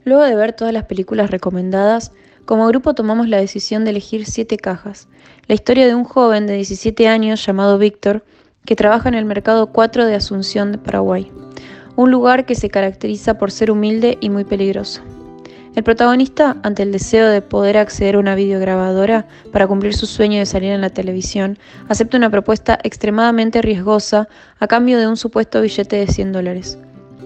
Luego de ver todas las películas recomendadas, como grupo tomamos la decisión de elegir 7 cajas. La historia de un joven de 17 años llamado Víctor, que trabaja en el mercado 4 de Asunción de Paraguay, un lugar que se caracteriza por ser humilde y muy peligroso. El protagonista, ante el deseo de poder acceder a una videograbadora para cumplir su sueño de salir en la televisión, acepta una propuesta extremadamente riesgosa a cambio de un supuesto billete de $100.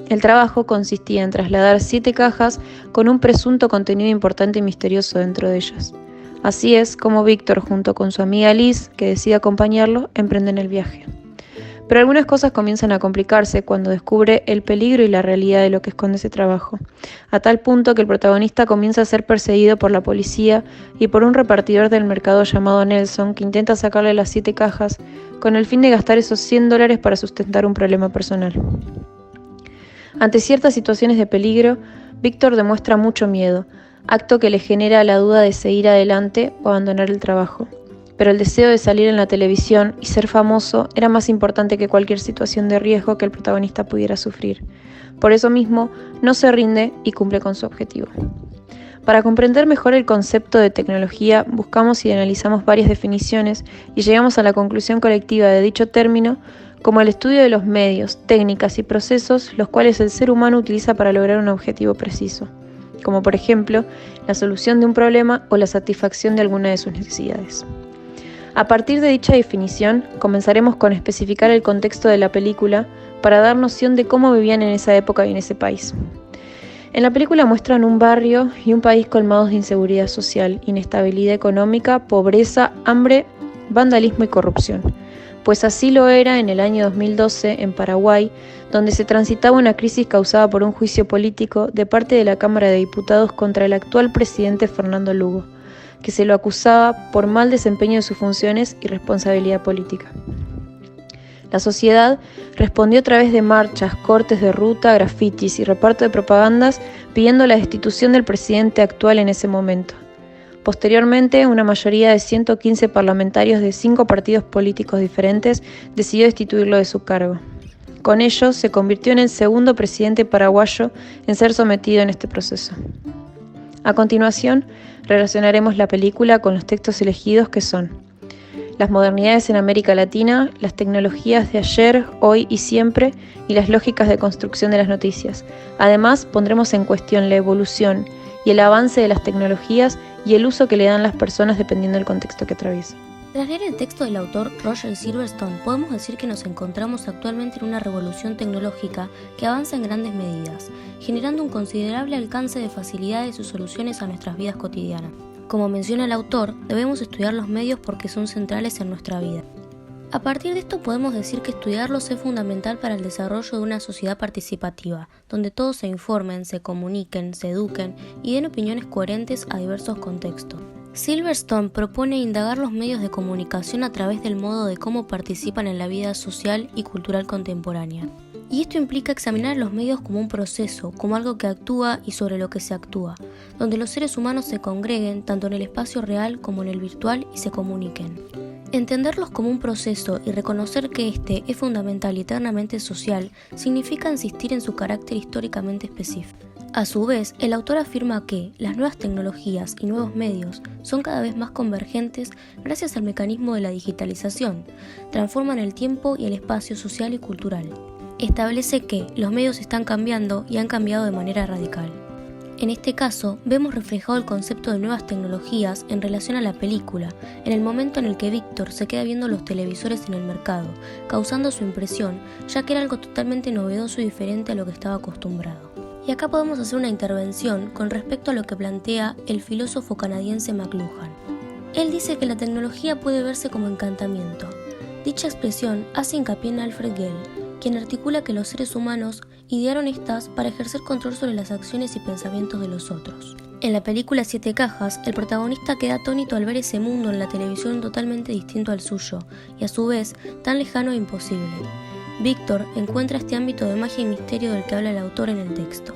El trabajo consistía en trasladar 7 cajas con un presunto contenido importante y misterioso dentro de ellas. Así es como Víctor, junto con su amiga Liz, que decide acompañarlo, emprenden el viaje. Pero algunas cosas comienzan a complicarse cuando descubre el peligro y la realidad de lo que esconde ese trabajo, a tal punto que el protagonista comienza a ser perseguido por la policía y por un repartidor del mercado llamado Nelson, que intenta sacarle las 7 cajas con el fin de gastar esos $100 para sustentar un problema personal. Ante ciertas situaciones de peligro, Víctor demuestra mucho miedo, acto que le genera la duda de seguir adelante o abandonar el trabajo. Pero el deseo de salir en la televisión y ser famoso era más importante que cualquier situación de riesgo que el protagonista pudiera sufrir. Por eso mismo, no se rinde y cumple con su objetivo. Para comprender mejor el concepto de tecnología, buscamos y analizamos varias definiciones y llegamos a la conclusión colectiva de dicho término como el estudio de los medios, técnicas y procesos los cuales el ser humano utiliza para lograr un objetivo preciso, como por ejemplo la solución de un problema o la satisfacción de alguna de sus necesidades. A partir de dicha definición, comenzaremos con especificar el contexto de la película para dar noción de cómo vivían en esa época y en ese país. En la película muestran un barrio y un país colmados de inseguridad social, inestabilidad económica, pobreza, hambre, vandalismo y corrupción. Pues así lo era en el año 2012 en Paraguay, donde se transitaba una crisis causada por un juicio político de parte de la Cámara de Diputados contra el actual presidente Fernando Lugo, que se lo acusaba por mal desempeño de sus funciones y responsabilidad política. La sociedad respondió a través de marchas, cortes de ruta, grafitis y reparto de propagandas pidiendo la destitución del presidente actual en ese momento. Posteriormente, una mayoría de 115 parlamentarios de 5 partidos políticos diferentes decidió destituirlo de su cargo. Con ello, se convirtió en el segundo presidente paraguayo en ser sometido en este proceso. A continuación, relacionaremos la película con los textos elegidos que son las modernidades en América Latina, las tecnologías de ayer, hoy y siempre, y las lógicas de construcción de las noticias. Además, pondremos en cuestión la evolución y el avance de las tecnologías y el uso que le dan las personas dependiendo del contexto que atraviesan. Tras leer el texto del autor Roger Silverstone, podemos decir que nos encontramos actualmente en una revolución tecnológica que avanza en grandes medidas, generando un considerable alcance de facilidades y soluciones a nuestras vidas cotidianas. Como menciona el autor, debemos estudiar los medios porque son centrales en nuestra vida. A partir de esto podemos decir que estudiarlos es fundamental para el desarrollo de una sociedad participativa, donde todos se informen, se comuniquen, se eduquen y den opiniones coherentes a diversos contextos. Silverstone propone indagar los medios de comunicación a través del modo de cómo participan en la vida social y cultural contemporánea. Y esto implica examinar los medios como un proceso, como algo que actúa y sobre lo que se actúa, donde los seres humanos se congreguen tanto en el espacio real como en el virtual y se comuniquen. Entenderlos como un proceso y reconocer que este es fundamental y eternamente social significa insistir en su carácter históricamente específico. A su vez, el autor afirma que las nuevas tecnologías y nuevos medios son cada vez más convergentes gracias al mecanismo de la digitalización, transforman el tiempo y el espacio social y cultural. Establece que los medios están cambiando y han cambiado de manera radical. En este caso, vemos reflejado el concepto de nuevas tecnologías en relación a la película, en el momento en el que Víctor se queda viendo los televisores en el mercado, causando su impresión, ya que era algo totalmente novedoso y diferente a lo que estaba acostumbrado. Y acá podemos hacer una intervención con respecto a lo que plantea el filósofo canadiense McLuhan. Él dice que la tecnología puede verse como encantamiento. Dicha expresión hace hincapié en Alfred Gell, quien articula que los seres humanos idearon estas para ejercer control sobre las acciones y pensamientos de los otros. En la película Siete Cajas, el protagonista queda atónito al ver ese mundo en la televisión totalmente distinto al suyo, y a su vez tan lejano e imposible. Víctor encuentra este ámbito de magia y misterio del que habla el autor en el texto.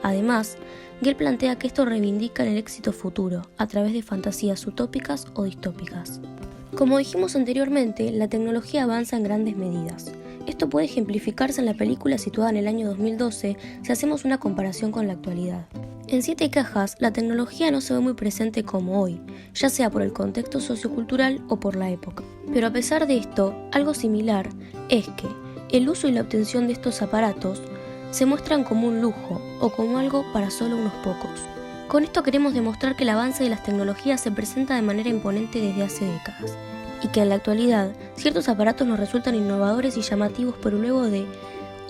Además, Gell plantea que esto reivindica el éxito futuro, a través de fantasías utópicas o distópicas. Como dijimos anteriormente, la tecnología avanza en grandes medidas. Esto puede ejemplificarse en la película situada en el año 2012 si hacemos una comparación con la actualidad. En 7 cajas, la tecnología no se ve muy presente como hoy, ya sea por el contexto sociocultural o por la época. Pero a pesar de esto, algo similar es que el uso y la obtención de estos aparatos se muestran como un lujo o como algo para solo unos pocos. Con esto queremos demostrar que el avance de las tecnologías se presenta de manera imponente desde hace décadas, y que en la actualidad ciertos aparatos nos resultan innovadores y llamativos, pero luego de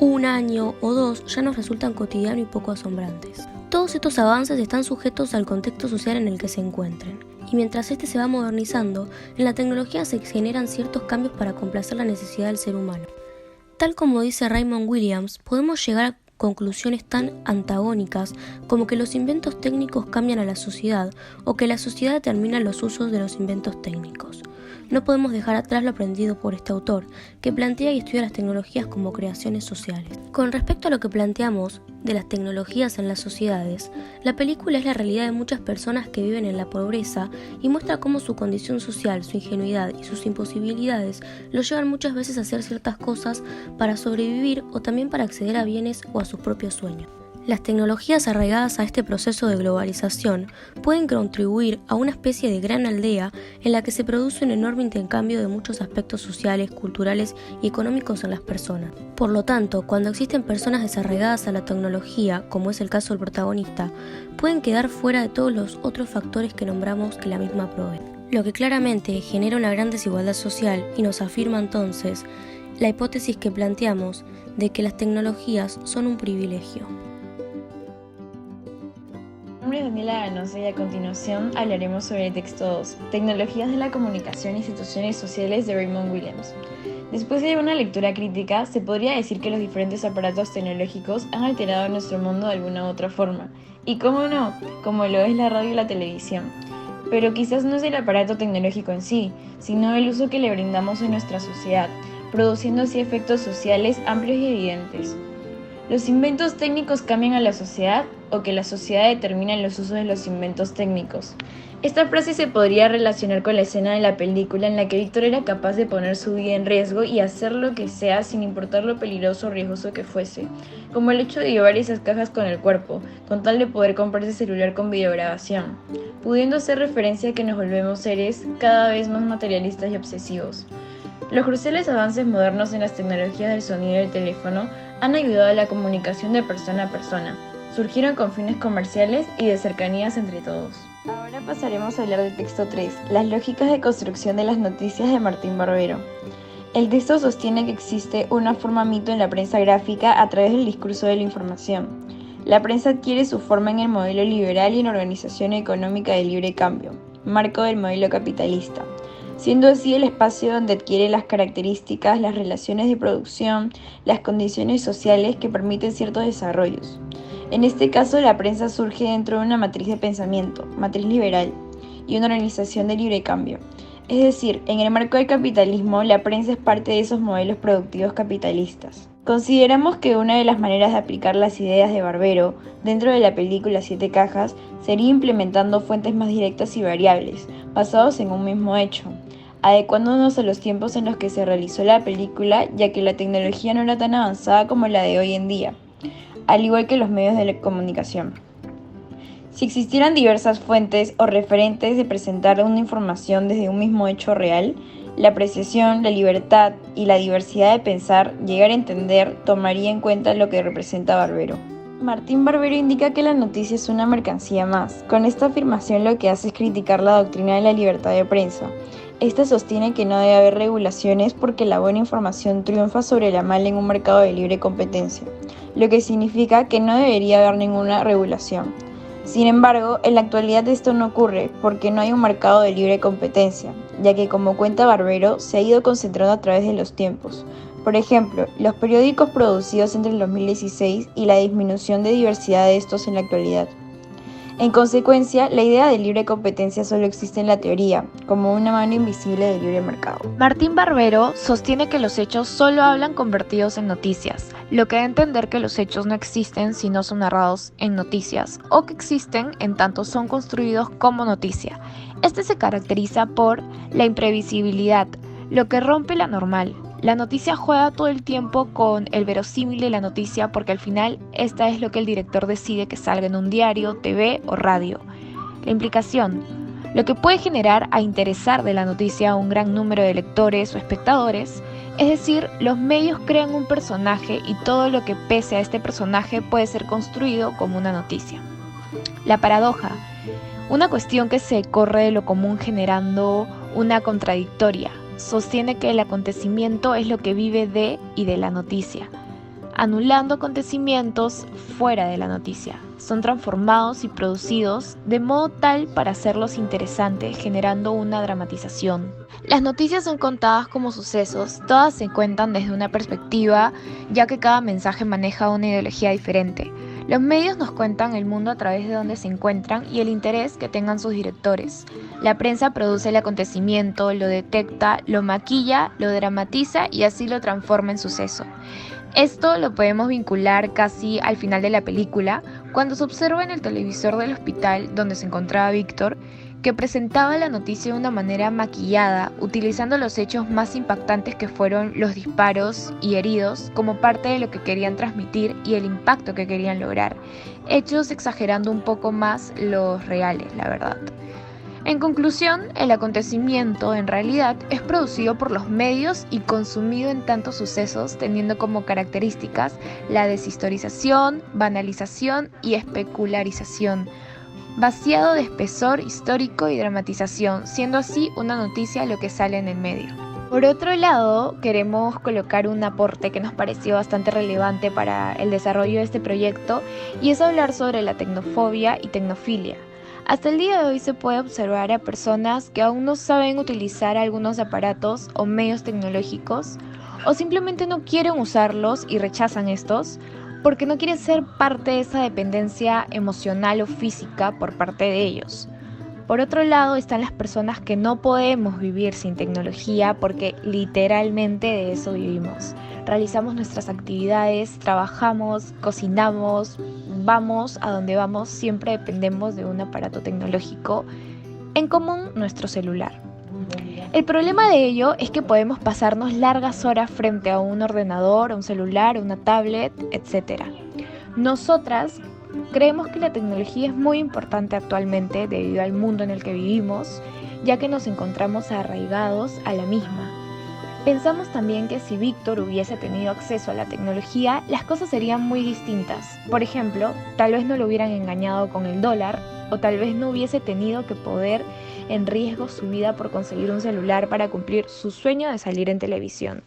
un año o 2 ya nos resultan cotidianos y poco asombrantes. Todos estos avances están sujetos al contexto social en el que se encuentren, y mientras este se va modernizando, en la tecnología se generan ciertos cambios para complacer la necesidad del ser humano. Tal como dice Raymond Williams, podemos llegar a conclusiones tan antagónicas como que los inventos técnicos cambian a la sociedad o que la sociedad determina los usos de los inventos técnicos. No podemos dejar atrás lo aprendido por este autor, que plantea y estudia las tecnologías como creaciones sociales. Con respecto a lo que planteamos de las tecnologías en las sociedades, la película es la realidad de muchas personas que viven en la pobreza y muestra cómo su condición social, su ingenuidad y sus imposibilidades los llevan muchas veces a hacer ciertas cosas para sobrevivir o también para acceder a bienes o a sus propios sueños. Las tecnologías arraigadas a este proceso de globalización pueden contribuir a una especie de gran aldea en la que se produce un enorme intercambio de muchos aspectos sociales, culturales y económicos en las personas. Por lo tanto, cuando existen personas desarraigadas a la tecnología, como es el caso del protagonista, pueden quedar fuera de todos los otros factores que nombramos que la misma provee. Lo que claramente genera una gran desigualdad social y nos afirma entonces la hipótesis que planteamos de que las tecnologías son un privilegio. Mi nombre es Daniela Ganosa y a continuación hablaremos sobre el texto 2, Tecnologías de la Comunicación e Instituciones Sociales de Raymond Williams. Después de una lectura crítica, se podría decir que los diferentes aparatos tecnológicos han alterado nuestro mundo de alguna u otra forma. Y cómo no, como lo es la radio y la televisión. Pero quizás no es el aparato tecnológico en sí, sino el uso que le brindamos en nuestra sociedad, produciendo así efectos sociales amplios y evidentes. ¿Los inventos técnicos cambian a la sociedad o que la sociedad determina los usos de los inventos técnicos? Esta frase se podría relacionar con la escena de la película en la que Víctor era capaz de poner su vida en riesgo y hacer lo que sea sin importar lo peligroso o riesgoso que fuese, como el hecho de llevar esas cajas con el cuerpo, con tal de poder comprarse celular con videograbación, pudiendo hacer referencia a que nos volvemos seres cada vez más materialistas y obsesivos. Los cruciales avances modernos en las tecnologías del sonido y del teléfono han ayudado a la comunicación de persona a persona. Surgieron con fines comerciales y de cercanías entre todos. Ahora pasaremos a hablar del texto 3, las lógicas de construcción de las noticias de Martín Barbero. El texto sostiene que existe una forma mito en la prensa gráfica a través del discurso de la información. La prensa adquiere su forma en el modelo liberal y en la organización económica de libre cambio, marco del modelo capitalista, siendo así el espacio donde adquiere las características, las relaciones de producción, las condiciones sociales que permiten ciertos desarrollos. En este caso, la prensa surge dentro de una matriz de pensamiento, matriz liberal, y una organización de libre cambio. Es decir, en el marco del capitalismo, la prensa es parte de esos modelos productivos capitalistas. Consideramos que una de las maneras de aplicar las ideas de Barbero dentro de la película 7 cajas sería implementando fuentes más directas y variables, basados en un mismo hecho, adecuándonos a los tiempos en los que se realizó la película, ya que la tecnología no era tan avanzada como la de hoy en día, al igual que los medios de comunicación. Si existieran diversas fuentes o referentes de presentar una información desde un mismo hecho real, la apreciación, la libertad y la diversidad de pensar, llegar a entender, tomaría en cuenta lo que representa Barbero. Martín Barbero indica que la noticia es una mercancía más. Con esta afirmación lo que hace es criticar la doctrina de la libertad de prensa. Esta sostiene que no debe haber regulaciones porque la buena información triunfa sobre la mala en un mercado de libre competencia, lo que significa que no debería haber ninguna regulación. Sin embargo, en la actualidad esto no ocurre porque no hay un mercado de libre competencia, ya que como cuenta Barbero, se ha ido concentrando a través de los tiempos. Por ejemplo, los periódicos producidos entre el 2016 y la disminución de diversidad de estos en la actualidad. En consecuencia, la idea de libre competencia solo existe en la teoría, como una mano invisible del libre mercado. Martín Barbero sostiene que los hechos solo hablan convertidos en noticias, lo que da a entender que los hechos no existen si no son narrados en noticias, o que existen en tanto son construidos como noticia. Este se caracteriza por la imprevisibilidad, lo que rompe la normal, La noticia juega todo el tiempo con el verosímil de la noticia porque al final esta es lo que el director decide que salga en un diario, TV o radio. La implicación, lo que puede generar a interesar de la noticia a un gran número de lectores o espectadores, es decir, los medios crean un personaje y todo lo que pese a este personaje puede ser construido como una noticia. La paradoja, una cuestión que se corre de lo común generando una contradictoria, sostiene que el acontecimiento es lo que vive de y de la noticia, anulando acontecimientos fuera de la noticia. Son transformados y producidos de modo tal para hacerlos interesantes, generando una dramatización. Las noticias son contadas como sucesos, todas se cuentan desde una perspectiva, ya que cada mensaje maneja una ideología diferente. Los medios nos cuentan el mundo a través de donde se encuentran y el interés que tengan sus directores. La prensa produce el acontecimiento, lo detecta, lo maquilla, lo dramatiza y así lo transforma en suceso. Esto lo podemos vincular casi al final de la película, cuando se observa en el televisor del hospital donde se encontraba Víctor, que presentaba la noticia de una manera maquillada, utilizando los hechos más impactantes que fueron los disparos y heridos como parte de lo que querían transmitir y el impacto que querían lograr, hechos exagerando un poco más los reales, la verdad. En conclusión, el acontecimiento en realidad es producido por los medios y consumido en tantos sucesos, teniendo como características la deshistorización, banalización y especularización, vaciado de espesor histórico y dramatización, siendo así una noticia lo que sale en el medio. Por otro lado, queremos colocar un aporte que nos pareció bastante relevante para el desarrollo de este proyecto y es hablar sobre la tecnofobia y tecnofilia. Hasta el día de hoy se puede observar a personas que aún no saben utilizar algunos aparatos o medios tecnológicos o simplemente no quieren usarlos y rechazan estos porque no quieren ser parte de esa dependencia emocional o física por parte de ellos. Por otro lado están las personas que no podemos vivir sin tecnología porque literalmente de eso vivimos. Realizamos nuestras actividades, trabajamos, cocinamos, vamos a donde vamos, siempre dependemos de un aparato tecnológico, en común nuestro celular. El problema de ello es que podemos pasarnos largas horas frente a un ordenador, a un celular, a una tablet, etc. Nosotras creemos que la tecnología es muy importante actualmente debido al mundo en el que vivimos, ya que nos encontramos arraigados a la misma. Pensamos también que si Víctor hubiese tenido acceso a la tecnología, las cosas serían muy distintas. Por ejemplo, tal vez no lo hubieran engañado con el dólar, o tal vez no hubiese tenido que poner en riesgo su vida por conseguir un celular para cumplir su sueño de salir en televisión.